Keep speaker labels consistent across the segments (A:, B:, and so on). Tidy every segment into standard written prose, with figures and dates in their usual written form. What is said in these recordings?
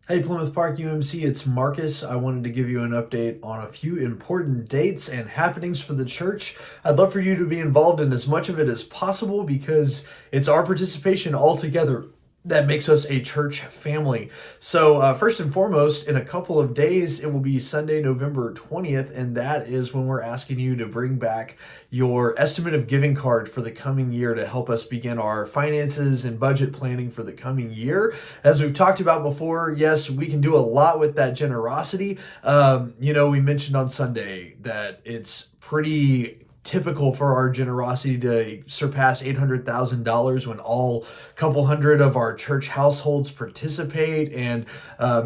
A: Hey, Plymouth Park UMC, it's Marcus. I wanted to give you an update on a few important dates and happenings for the church. I'd love for you to be involved in as much of it as possible because it's our participation all together that makes us a church family. So, first and foremost, in a couple of days, it will be Sunday, November 20th, and that is when we're asking you to bring back your estimate of giving card for the coming year to help us begin our finances and budget planning for the coming year. As we've talked about before, yes, we can do a lot with that generosity. We mentioned on Sunday that it's pretty typical for our generosity to surpass $800,000 when all couple hundred of our church households participate and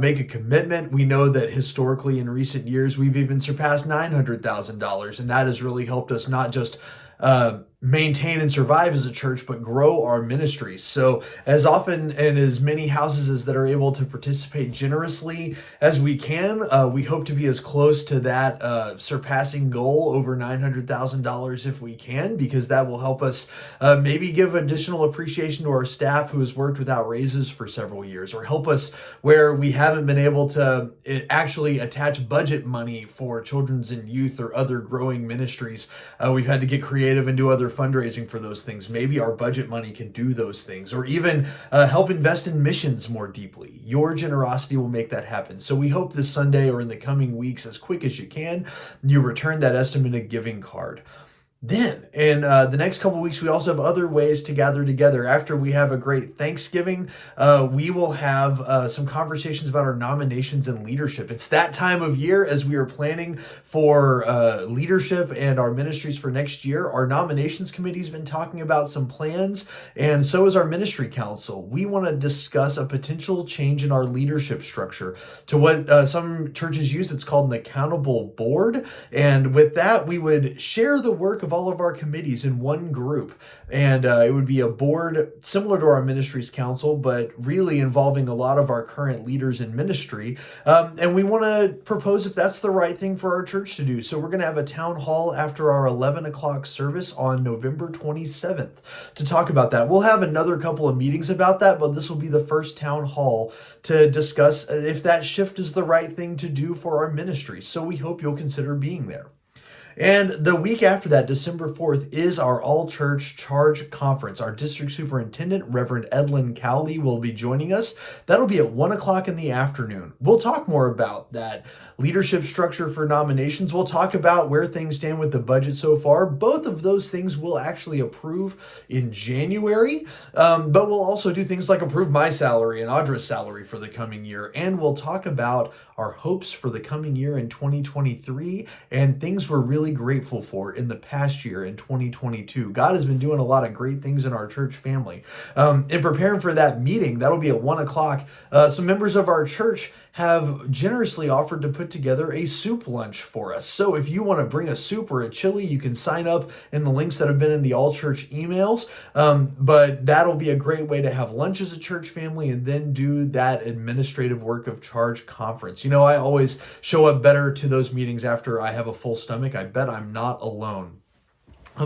A: make a commitment. We know that historically in recent years, we've even surpassed $900,000, and that has really helped us not just maintain and survive as a church, but grow our ministries. So as often and as many houses as that are able to participate generously as we can, we hope to be as close to that surpassing goal over $900,000 if we can, because that will help us maybe give additional appreciation to our staff who has worked without raises for several years, or help us where we haven't been able to actually attach budget money for children's and youth or other growing ministries. We've had to get creative and do other fundraising for those things. Maybe our budget money can do those things, or even help invest in missions more deeply. Your generosity will make that happen. So we hope this Sunday or in the coming weeks, as quick as you can, you return that estimated giving card. Then, in the next couple of weeks, we also have other ways to gather together. After we have a great Thanksgiving, we will have some conversations about our nominations and leadership. It's that time of year as we are planning for leadership and our ministries for next year. Our nominations committee's been talking about some plans, and so is our ministry council. We want to discuss a potential change in our leadership structure to what some churches use. It's called an accountable board. And with that, we would share the work of all of our committees in one group, and it would be a board similar to our ministries council, but really involving a lot of our current leaders in ministry, and we want to propose if that's the right thing for our church to do. So we're going to have a town hall after our 11 o'clock service on November 27th to talk about that. We'll have another couple of meetings about that, but this will be the first town hall to discuss if that shift is the right thing to do for our ministry. So we hope you'll consider being there. And the week after that, December 4th, is our all-church charge conference. Our district superintendent, Reverend Edlin Cowley, will be joining us. That'll be at 1 o'clock in the afternoon. We'll talk more about that leadership structure for nominations. We'll talk about where things stand with the budget so far. Both of those things we'll actually approve in January, but we'll also do things like approve my salary and Audra's salary for the coming year. And we'll talk about our hopes for the coming year in 2023 and things we're really grateful for in the past year in 2022. God has been doing a lot of great things in our church family. In preparing for that meeting, that'll be at 1 o'clock. Some members of our church have generously offered to put together a soup lunch for us. So if you want to bring a soup or a chili, you can sign up in the links that have been in the all church emails. But that'll be a great way to have lunch as a church family and then do that administrative work of charge conference. I always show up better to those meetings after I have a full stomach. I bet I'm not alone.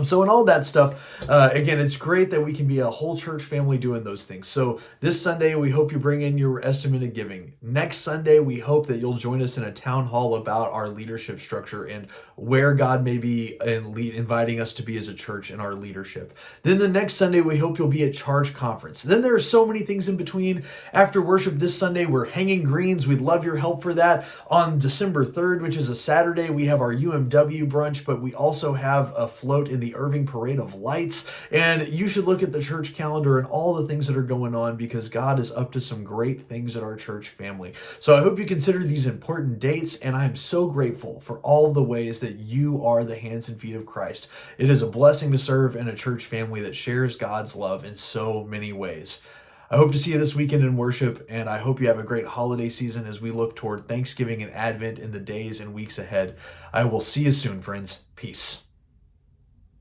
A: So in all that stuff, again, it's great that we can be a whole church family doing those things. So this Sunday, we hope you bring in your estimated giving. Next Sunday, we hope that you'll join us in a town hall about our leadership structure and where God may be inviting us to be as a church in our leadership. Then the next Sunday, we hope you'll be at Charge Conference. Then there are so many things in between. After worship this Sunday, we're hanging greens. We'd love your help for that. On December 3rd, which is a Saturday, we have our UMW brunch, but we also have a float in the Irving Parade of Lights. And you should look at the church calendar and all the things that are going on, because God is up to some great things at our church family. So I hope you consider these important dates, and I'm so grateful for all of the ways that you are the hands and feet of Christ. It is a blessing to serve in a church family that shares God's love in so many ways. I hope to see you this weekend in worship, and I hope you have a great holiday season as we look toward Thanksgiving and Advent in the days and weeks ahead. I will see you soon, friends. Peace.